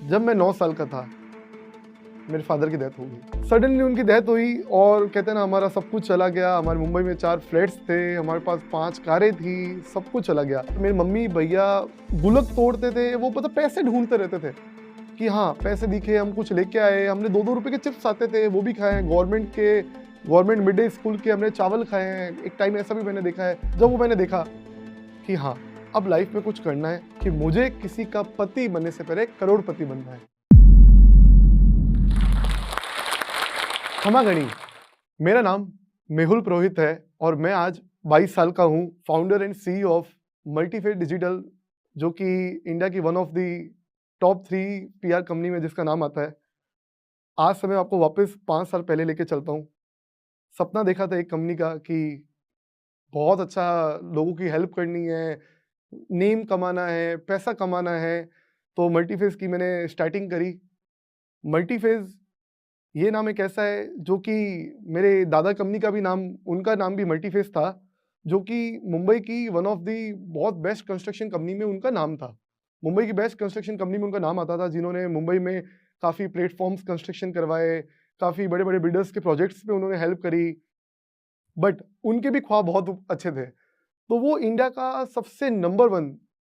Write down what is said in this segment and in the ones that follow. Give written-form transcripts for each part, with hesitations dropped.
जब मैं 9 साल का था, मेरे फादर की डेथ हो गई। सडनली उनकी डेथ हुई और कहते हैं ना हमारा सब कुछ चला गया। हमारे मुंबई में 4 फ्लैट्स थे, हमारे पास 5 कारें थी, सब कुछ चला गया। मेरी मम्मी भैया गुल्लक तोड़ते थे, वो पता पैसे ढूंढते रहते थे कि हाँ पैसे दिखे, हम कुछ लेके आए। हमने 2-2 रुपए के चिप्स आते थे, वो भी खाए। गवर्नमेंट मिड डे स्कूल के हमने चावल खाए हैं। एक टाइम ऐसा भी मैंने देखा है जब वो मैंने देखा कि हाँ अब लाइफ में कुछ करना है, कि मुझे किसी का पति बनने से पहले करोड़पति बनना है। क्षमा गणी, मेरा नाम मेहुल पुरोहित है और मैं आज 22 साल का हूँ, founder and CEO of Multifate digital, जो कि इंडिया की one of the top 3 PR company में जिसका नाम आता है। आज से मैं आपको वापस 5 साल पहले लेके चलता हूँ। सपना देखा था एक कंपनी का कि बहुत अच्छा लोगों की हेल्प करनी है, नेम कमाना है, पैसा कमाना है, तो मल्टीफेस की मैंने स्टार्टिंग करी। मल्टीफेस ये नाम एक ऐसा है जो कि मेरे दादा कंपनी का भी नाम, उनका नाम भी मल्टीफेस था, जो कि मुंबई की वन ऑफ दी बहुत बेस्ट कंस्ट्रक्शन कंपनी में उनका नाम था। मुंबई की बेस्ट कंस्ट्रक्शन कंपनी में उनका नाम आता था, जिन्होंने मुंबई में काफ़ी प्लेटफॉर्म्स कंस्ट्रक्शन करवाए, काफ़ी बड़े-बड़े बिल्डर्स के प्रोजेक्ट्स पे उन्होंने हेल्प करी। बट उनके भी ख्वाब बहुत अच्छे थे। तो वो इंडिया का सबसे नंबर 1,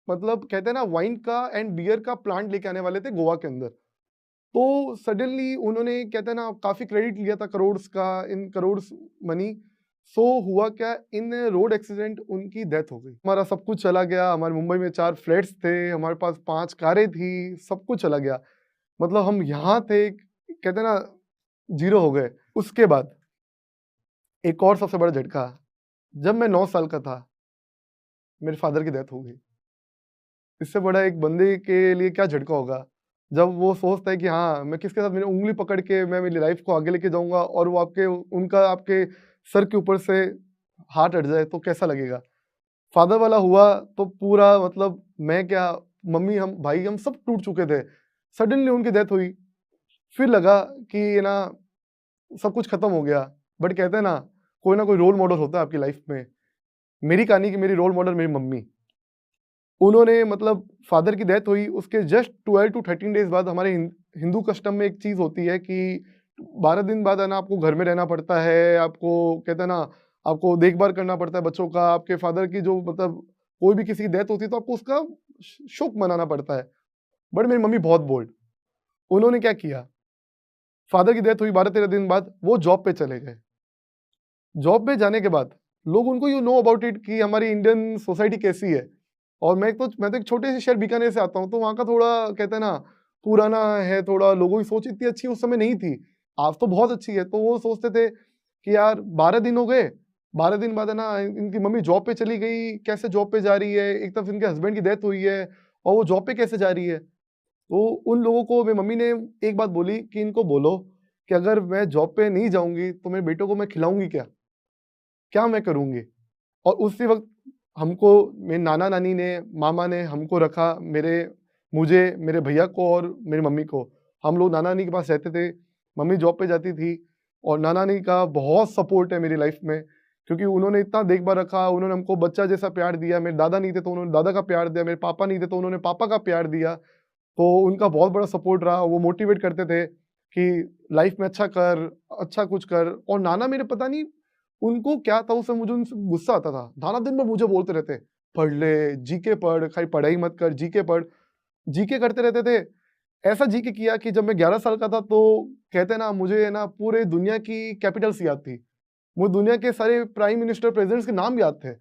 मतलब कहते हैं ना वाइन का एंड बियर का प्लांट लेके आने वाले थे गोवा के अंदर। तो सडनली उन्होंने कहते हैं ना काफ़ी क्रेडिट लिया था करोड़्स का, इन करोड़्स मनी। सो हुआ क्या, इन रोड एक्सीडेंट उनकी डेथ हो गई। हमारा सब कुछ चला गया। हमारे मुंबई में 4 फ्लैट्स थे, हमारे पास 5 कारें थी, सब कुछ चला गया। मतलब हम यहाँ थे, कहते हैं ना जीरो हो गए। उसके बाद एक और सबसे बड़ा झटका, जब मैं 9 साल का था, मेरे फादर की डेथ हो गई। इससे बड़ा एक बंदे के लिए क्या झटका होगा, जब वो सोचता है कि हाँ, मैं किसके साथ मेरी उँगली पकड़ के मैं मेरी लाइफ़ को आगे लेके जाऊँगा और वो आपके सर के ऊपर से हाथ हट जाए तो कैसा लगेगा? फादर वाला हुआ तो पूरा मतलब मैं क्या, मम्मी, हम भाई, हम सब टूट चुके थे। सडनली उनकी डेथ हुई, फिर लगा कि ये ना सब कुछ खत्म हो गया। बट कहते हैं ना कोई रोल मॉडल होता है आपकी लाइफ़ में। मेरी कहानी की मेरी रोल मॉडल मेरी मम्मी। उन्होंने मतलब फादर की डेथ हुई, उसके जस्ट 12 टू 13 डेज़ बाद हमारे हिंदू कस्टम में एक चीज़ होती है कि 12 दिन बाद है ना आपको घर में रहना पड़ता है, आपको कहते हैं ना आपको देखभाल करना पड़ता है बच्चों का। आपके फादर की जो मतलब कोई भी किसी की डेथ होती है तो आपको उसका शोक मनाना पड़ता है। बट मेरी मम्मी बहुत बोल्ड, उन्होंने क्या किया, फादर की डेथ हुई 12-13 दिन बाद वो जॉब पे चले गए। जॉब पे जाने के बाद लोग उनको यू नो अबाउट इट कि हमारी इंडियन सोसाइटी कैसी है। और मैं तो एक छोटे से शहर बीकानेर से आता हूँ, तो वहाँ का थोड़ा कहते हैं ना पुराना है, थोड़ा लोगों की सोच इतनी अच्छी उस समय नहीं थी। आज तो बहुत अच्छी है। तो वो सोचते थे कि यार 12 दिन हो गए, 12 दिन बाद है ना इनकी मम्मी जॉब पे चली गई, कैसे जॉब पे जा रही है, एक तरफ इनके हस्बैंड की डेथ हुई है और वो जॉब पे कैसे जा रही है। तो उन लोगों को मेरी मम्मी ने एक बात बोली कि इनको बोलो कि अगर मैं जॉब पे नहीं जाऊंगी तो मेरे बेटों को मैं खिलाऊंगी क्या, क्या मैं करूँगी? और उसी वक़्त हमको मेरे नाना-नानी ने, मामा ने हमको रखा, मुझे, मेरे भैया को और मेरी मम्मी को। हम लोग नाना-नानी के पास रहते थे, मम्मी जॉब पे जाती थी और नाना-नानी का बहुत सपोर्ट है मेरी लाइफ़ में, क्योंकि उन्होंने इतना देखभाल रखा, उन्होंने हमको बच्चा जैसा प्यार दिया। मेरे दादा नहीं थे तो उन्होंने दादा का प्यार दिया, मेरे पापा नहीं थे तो उन्होंने पापा का प्यार दिया। तो उनका बहुत बड़ा सपोर्ट रहा, वो मोटिवेट करते थे कि लाइफ़ में अच्छा कर, अच्छा कुछ कर। और नाना मेरे पता नहीं उनको क्या था, उस समय मुझे उनसे गुस्सा आता था। नाना दिन भर मुझे बोलते रहते, "पढ़ ले, जीके पढ़, खाली पढ़ाई मत कर, जीके पढ़।" जीके करते रहते थे। ऐसा जीके किया कि जब मैं 11 साल का था तो कहते हैं ना मुझे है ना पूरे दुनिया की कैपिटल्स याद थी। मुझे दुनिया के सारे प्राइम मिनिस्टर, प्रेज़िडेंट्स के नाम याद थे।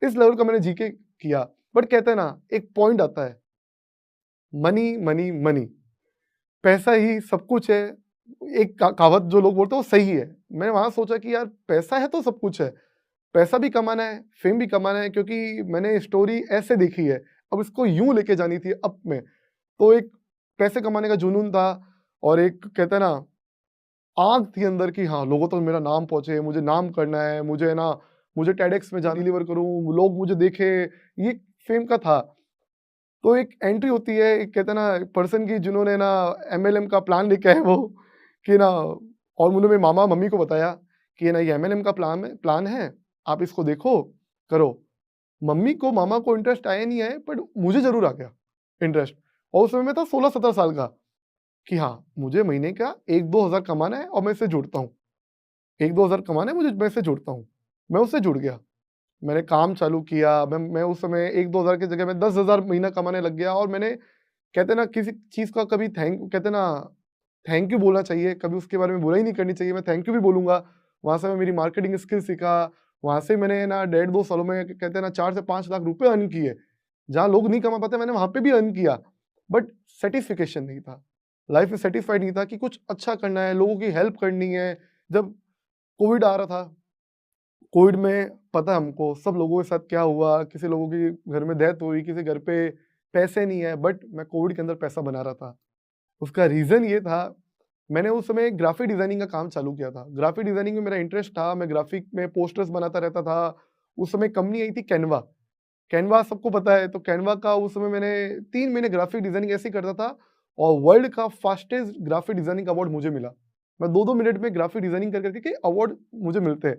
इस लेवल का मैंने जीके किया। बट कहते हैं ना एक पॉइंट आता है, मनी, मनी, मनी। पैसा ही सब कुछ है। एक कहावत जो लोग बोलते हैं वो सही है। मैंने वहाँ सोचा कि यार पैसा है तो सब कुछ है। पैसा भी कमाना है, फ़ेम भी कमाना है, क्योंकि मैंने स्टोरी ऐसे देखी है। अब इसको यूँ लेके जानी थी अप में। तो एक पैसे कमाने का जुनून था और एक कहते हैं ना आग थी अंदर की हाँ, लोगों तक मेरा नाम पहुँचे, मुझे नाम करना है, मुझे है ना मुझे टेडेक्स में डिलीवर करूँ, लोग मुझे देखें, ये फ़ेम का था। तो एक एंट्री होती है, एक कहते हैं ना पर्सन की, जिन्होंने ना एमएलएम का प्लान लेके आए वो कि ना, और उन्होंने मेरे मामा मम्मी को बताया कि ना ये एमएलएम का प्लान है, आप इसको देखो, करो। मम्मी को मामा को इंटरेस्ट आया नहीं है, बट मुझे ज़रूर आ गया इंटरेस्ट। और उस समय मैं था 16-17 साल का। कि हाँ, मुझे महीने का 1-2 हज़ार कमाना है और मैं इससे जुड़ता हूँ। 1-2 हज़ार कमाना है मुझे, मैं इससे जुड़ता हूँ। मैं उससे जुड़ गया। मैंने काम चालू किया, मैं उस समय 1-2 हज़ार की जगह मैं 10 हज़ार महीना कमाने लग गया और मैंने कहते हैं ना किसी चीज़ का कभी कहते हैं ना थैंक यू बोलना चाहिए, कभी उसके बारे में बुराई नहीं करनी चाहिए, मैं थैंक यू भी बोलूँगा। वहाँ से मैं मेरी मार्केटिंग स्किल सीखा, वहाँ से मैंने ना डेढ़ 2 सालों में कहते हैं ना 4 से 5 लाख रुपए अर्न किए। जहाँ लोग नहीं कमा पाते मैंने वहाँ पे भी अर्न किया, बट सैटिस्फैक्शन नहीं था। लाइफ में सैटिस्फाइड नहीं था कि कुछ अच्छा करना है, लोगों की हेल्प करनी है। जब कोविड आ रहा था, कोविड में पता है हमको सब लोगों के साथ क्या हुआ, किसी लोगों की घर में डेथ हुई, किसी घर पे पैसे नहीं है, बट मैं कोविड के अंदर पैसा बना रहा था। उसका रीज़न ये था, मैंने उस समय ग्राफ़िक डिज़ाइनिंग का काम चालू किया था। ग्राफ़िक डिज़ाइनिंग में मेरा इंटरेस्ट था, मैं ग्राफ़िक में पोस्टर्स बनाता रहता था। उस समय कंपनी आई थी कैनवा। कैनवा सबको पता है, तो कैनवा का उस समय मैंने 3 महीने ग्राफ़िक डिज़ाइनिंग ऐसे ही करता था और वर्ल्ड का फास्टेस्ट ग्राफ़िक डिज़ाइनिंग अवार्ड मुझे मिला। मैं 2-2 मिनट में ग्राफ़िक डिज़ाइनिंग कर के अवार्ड मुझे मिलते हैं।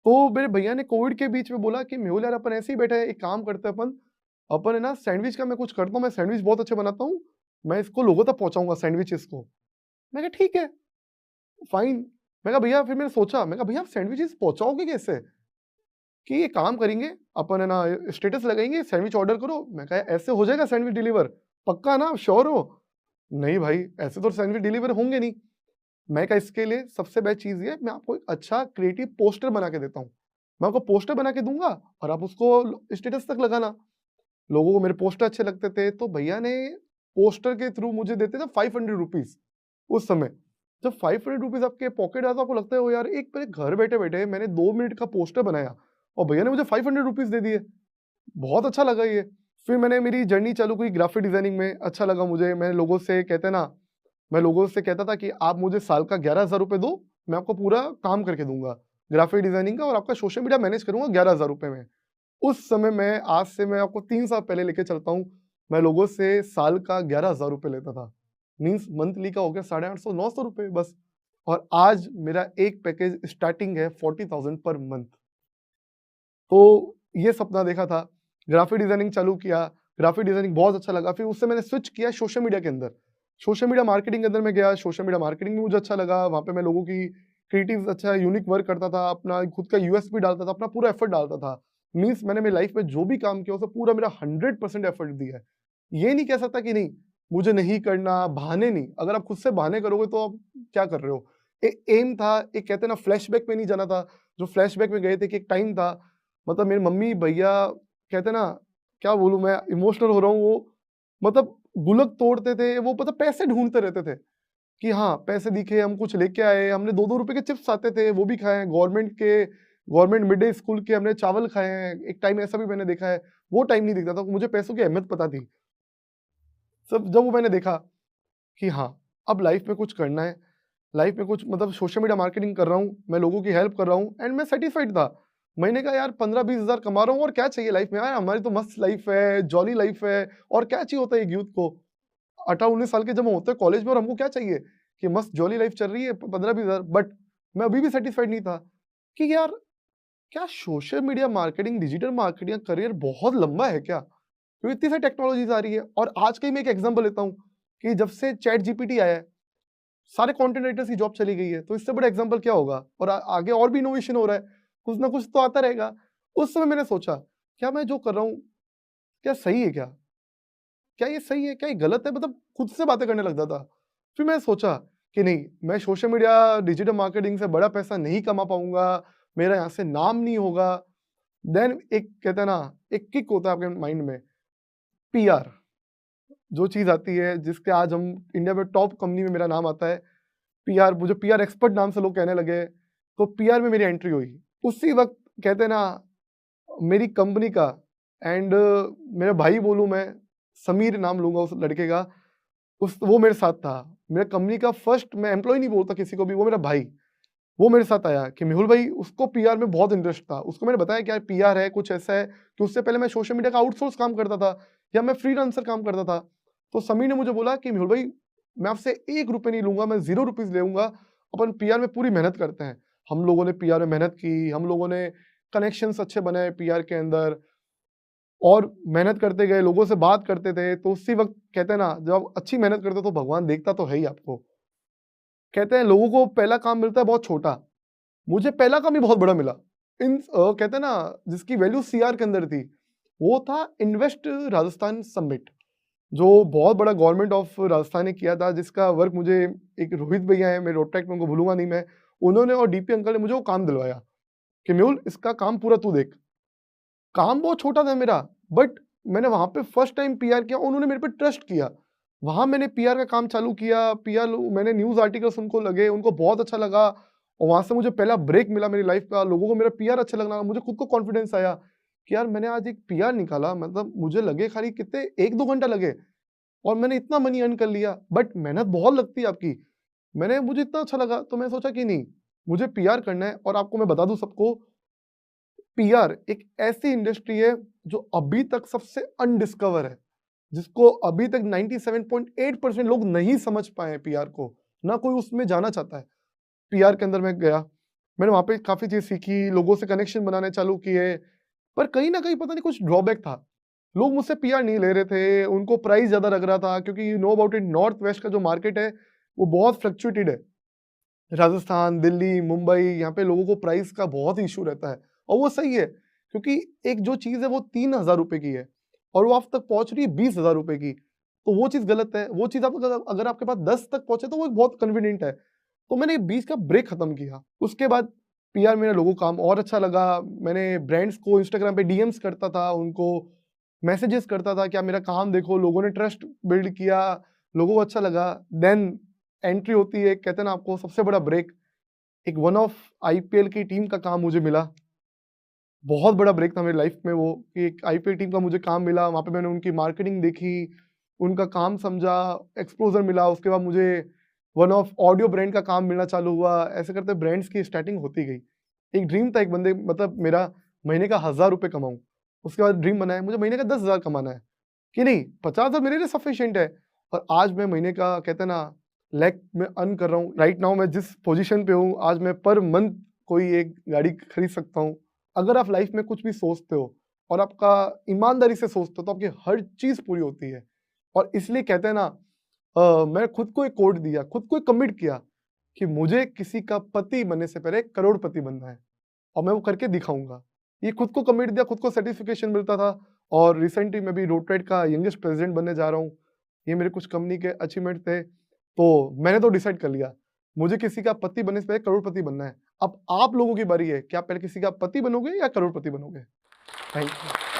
तो मेरे भैया ने कोविड के बीच में बोला कि मेहुल यार अपन ऐसे ही बैठे हैं, एक काम करते हैं अपन है ना सैंडविच का मैं कुछ करता हूँ, मैं सैंडविच बहुत अच्छे बनाता हूँ, मैं इसको लोगों तक पहुँचाऊँगा सैंडविचेज़ को। मैं कहा ठीक है, फाइन। मैं कहा भैया फिर मैंने सोचा, मैं कहा भैया आप सैंडविचेज़ पहुँचाओगे कैसे? कि ये काम करेंगे, अपन है ना स्टेटस लगाएँगे, सैंडविच ऑर्डर करो। मैं कहा ऐसे हो जाएगा सैंडविच डिलीवर? पक्का ना, श्योर हो? नहीं भाई, ऐसे तो सैंडविच डिलीवर होंगे नहीं। मैं कहा इसके लिए सबसे बेस्ट चीज़ ये है, मैं आपको एक अच्छा क्रिएटिव पोस्टर बना के देता हूँ। मैं आपको पोस्टर बना के दूँगा और आप उसको स्टेटस तक लगाना। लोगों को मेरे पोस्टर अच्छे लगते थे, तो भैया ने पोस्टर के थ्रू मुझे देते थे ₹500 उस समय। जब ₹500 आपके पॉकेट आता है, आपको लगता है ओ यार एक मेरे घर बैठे-बैठे मैंने 2 मिनट का पोस्टर बनाया और भैया ने मुझे ₹500 दे दिए। बहुत अच्छा लगा ये। फिर मैंने मेरी जर्नी चालू की ग्राफिक डिज़ाइनिंग में, अच्छा लगा मुझे। मैंने लोगों से कहते हैं ना, मैं लोगों से कहता था कि आप मुझे साल का ₹11,000 दो, मैं आपको पूरा काम करके दूँगा, ग्राफिक डिज़ाइनिंग का और आपका सोशल मीडिया मैनेज करूँगा ₹11,000 में। उस समय मैं आज से मैं आपको 3 साल पहले लेके चलता हूँ, मैं लोगों से साल का ₹11,000 लेता था। मीन्स मंथली का हो गया 850 ₹900 बस। और आज मेरा एक पैकेज स्टार्टिंग है 40,000 पर मंथ। तो ये सपना देखा था, ग्राफिक डिज़ाइनिंग चालू किया, ग्राफिक डिज़ाइनिंग बहुत अच्छा लगा, फिर उससे मैंने स्विच किया सोशल मीडिया के अंदर। सोशल मीडिया मार्केटिंग के अंदर मैं गया, सोशल मीडिया मार्केटिंग में मुझे अच्छा लगा, वहाँ पे मैं लोगों की क्रिएटिव्स अच्छा यूनिक वर्क करता था, अपना खुद का यूएसपी डालता था, अपना पूरा एफर्ट डालता था। मीन्स मैंने मेरी लाइफ में जो भी काम किया उसमें पूरा मेरा 100% एफर्ट दिया है। ये नहीं कह सकता कि नहीं, मुझे नहीं करना, बहाने नहीं, अगर आप खुद से बहाने करोगे तो आप क्या कर रहे हो? एम था, एक कहते हैं ना फ्लैशबैक में नहीं जाना था, जो फ्लैशबैक में गए थे कि एक टाइम था, मतलब मेरी मम्मी, भैया कहते हैं ना, क्या बोलूँ मैं इमोशनल हो रहा हूँ, वो मतलब गुल्लक तोड़ते थे, वो पता पैसे ढूँढते रहते थे, कि हाँ, पैसे दिखे, हम कुछ लेके आए, हमने 2-2 रुपए के चिप्स आते थे, वो भी खाए हैं, गवर्नमेंट मिड डे स्कूल के हमने चावल खाए हैं, एक टाइम ऐसा भी मैंने देखा है, वो टाइम नहीं दिखता था, मुझे पैसों की अहमियत पता थी। सब जब वो मैंने देखा कि हाँ, अब लाइफ में कुछ करना है, लाइफ में कुछ मतलब सोशल मीडिया मार्केटिंग कर रहा हूँ, मैं लोगों की हेल्प कर रहा हूँ एंड मैं सैटिस्फाइड था। महीने का यार 15-20 हज़ार कमा रहा हूँ और क्या चाहिए लाइफ में यार, हमारी तो मस्त लाइफ है, जॉली लाइफ है और क्या चाहिए होता है एक यूथ को? 18-19 साल के जब हम होते हैं कॉलेज में और हमको क्या चाहिए? कि मस्त जॉली लाइफ चल रही है 15-20 हज़ार, बट मैं अभी भी सैटिस्फाइड नहीं था कि यार क्या social media marketing, digital marketing का करियर बहुत लंबा है क्या? क्योंकि इतनी सारी टेक्नोलॉजीज़ आ रही है और आज का ही मैं एक एग्ज़ाम्पल लेता हूँ कि जब से चैट जीपीटी आया है, सारे कंटेंट राइटर्स की जॉब चली गई है, तो इससे बड़ा एग्जांपल क्या होगा? और आगे और भी इनोवेशन हो रहा है, कुछ ना कुछ तो आता रहेगा। उस समय मैंने सोचा, क्या मैं जो कर रहा हूँ, क्या सही है क्या? क्या ये सही है? क्या ये गलत है? मतलब खुद से बातें करने लगता था। फिर मैंने सोचा कि नहीं, मैं सोशल मीडिया, डिजिटल मार्केटिंग से बड़ा पैसा नहीं कमा पाऊँगा, मेरा यहाँ से नाम नहीं होगा। देन एक कहते हैं ना, एक किक होता है आपके माइंड में, पीआर, जो चीज़ आती है जिसके आज हम इंडिया में टॉप कंपनी में मेरा नाम आता है। पीआर, मुझे पीआर एक्सपर्ट नाम से लोग कहने लगे, तो पीआर में मेरी एंट्री हुई। उसी वक़्त कहते हैं ना, मेरी कंपनी का एंड मेरा भाई बोलूँ मैं, समीर नाम लूँगा उस लड़के का, उस वो मेरे साथ था। मेरा कंपनी का फर्स्ट, मैं एम्प्लॉयी नहीं बोलता किसी को भी, वो मेरा भाई। वो मेरे साथ आया कि मेहुल भाई, उसको पीआर में बहुत इंटरेस्ट था। उसको मैंने बताया कि यार पीआर है, कुछ ऐसा है कि उससे पहले मैं सोशल मीडिया का आउटसोर्स काम करता था या मैं फ्रीलांसर काम करता था। तो समीर ने मुझे बोला कि मेहुल भाई, मैं आपसे ₹1 नहीं लूँगा, मैं ₹0 लूँगा, अपन पीआर में पूरी मेहनत करते हैं। हम लोगों ने पीआर में मेहनत की, हम लोगों ने कनेक्शंस अच्छे बनाए पीआर के अंदर। और मेहनत करते गए, लोगों से बात करते थे, तो उसी वक़्त कहते हैं ना, जब आप अच्छी मेहनत करते हो तो भगवान देखता तो है ही आपको। कहते हैं लोगों को पहला काम मिलता है बहुत छोटा, मुझे पहला काम ही बहुत बड़ा मिला। कहते हैं ना, जिसकी वैल्यू सीआर के अंदर थी, वो था इन्वेस्ट राजस्थान समिट, जो बहुत बड़ा गवर्नमेंट ऑफ राजस्थान ने किया था, जिसका वर्क मुझे एक रोहित भैया हैं, मेरे रोटेक में, उनको भूलूँगा नहीं मैं, उन्होंने और डीपी अंकल ने मुझे वो काम दिलवाया कि मेहुल इसका काम पूरा तू देख। काम बहुत छोटा था मेरा, बट मैंने वहाँ पे फर्स्ट टाइम पीआर किया, उन्होंने मेरे पे ट्रस्ट किया। वहाँ मैंने पीआर का काम चालू किया, पीआर मैंने न्यूज़ आर्टिकल्स उनको लगे, उनको बहुत अच्छा लगा और वहाँ से मुझे पहला ब्रेक मिला मेरी लाइफ़ का। लोगों को मेरा पीआर अच्छा लगना, मुझे खुद को कॉन्फिडेंस आया कि यार मैंने आज एक पीआर निकाला, मतलब मुझे लगे खाली कितने 1-2 घंटा लगे और मैंने इतना मनी अर्न कर लिया, बट मेहनत बहुत लगती है आपकी। मुझे इतना अच्छा लगा तो मैंने सोचा कि नहीं, मुझे पीआर करना है। और आपको मैं बता दूँ सबको, पीआर एक ऐसी इंडस्ट्री है जो अभी तक सबसे अनडिस्कवर है, जिसको अभी तक 97.8% लोग नहीं समझ पाए हैं पीआर को, ना कोई उसमें जाना चाहता है। पीआर के अंदर मैं गया, मैंने वहाँ पे काफ़ी चीज़ सीखी, लोगों से कनेक्शन बनाने चालू किए, पर कहीं न कहीं पता नहीं कुछ ड्रॉबैक था। लोग मुझसे पीआर नहीं ले रहे थे, उनको प्राइस ज़्यादा लग रहा था, क्योंकि you know about it, north west का जो मार्केट है, वो बहुत फ्लक्चुएटेड है। राजस्थान, दिल्ली, मुंबई, यहाँ पे लोगों को प्राइस का बहुत इश्यू रहता है और वो सही है, क्योंकि एक जो चीज़ है वो 3,000 रुपए की है और वो आप तक पहुँच रही है 20,000 रुपए की, तो वो चीज़ गलत है। वो चीज़ आप अगर आपके पास 10 तक पहुँचे तो वो बहुत कन्वीनिएंट है। तो मैंने 20 का ब्रेक खत्म किया। उसके बाद पीआर मेरा लोगों को काम और अच्छा लगा। मैंने ब्रांड्स को इंस्टाग्राम पे डीएम्स करता था, उनको मैसेजेस करता था कि आप मेरा काम देखो, लोगों ने ट्रस्ट बिल्ड किया, लोगों को अच्छा लगा। देन एंट्री होती है, कहते हैं ना आपको सबसे बड़ा ब्रेक, एक वन ऑफ आईपीएल की टीम का काम मुझे मिला। बहुत बड़ा ब्रेक था मेरी लाइफ में वो, कि एक आईपीएल टीम का मुझे काम मिला। वहाँ पे मैंने उनकी मार्केटिंग देखी, उनका काम समझा, एक्सपोज़र मिला। उसके बाद मुझे वन ऑफ ऑडियो ब्रांड का काम मिलना चालू हुआ। ऐसे करते ब्रांड्स की स्टार्टिंग होती गई। एक ड्रीम था एक बंदे, मतलब मेरा महीने का 1000 रुपए कमाऊँ। उसके बाद ड्रीम बनाया मुझे महीने का 10,000 कमाना है, कि नहीं 50,000 मेरे लिए सफिशिएंट है। और आज मैं महीने का, कहते हैं ना, लाख में अर्न कर रहा हूँ। राइट नाउ मैं जिस पोज़ीशन पे हूँ, आज मैं पर मंथ कोई एक गाड़ी खरीद सकता हूँ। अगर आप लाइफ में कुछ भी सोचते हो और आपका ईमानदारी से सोचते हो, तो आपकी हर चीज़ पूरी होती है। और इसलिए कहते हैं ना, मैं खुद को एक कोड दिया, खुद को एक कमिट किया कि मुझे किसी का पति बनने से पहले करोड़पति बनना है और मैं वो करके दिखाऊँगा। ये खुद को कमिट दिया, खुद को सर्टिफ़िकेशन मिलता था और रिसेंटली मैं भी रोटरेट का यंगेस्ट प्रेज़िडेंट बनने जा रहा हूँ। ये मेरे कुछ कंपनी के अचीवमेंट थे, तो मैंने तो डिसाइड कर लिया, मुझे किसी का पति बनने से पहले करोड़पति बनना है। अब आप लोगों की बारी है कि आप पहले किसी का पति बनोगे या करोड़पति बनोगे? Thank you.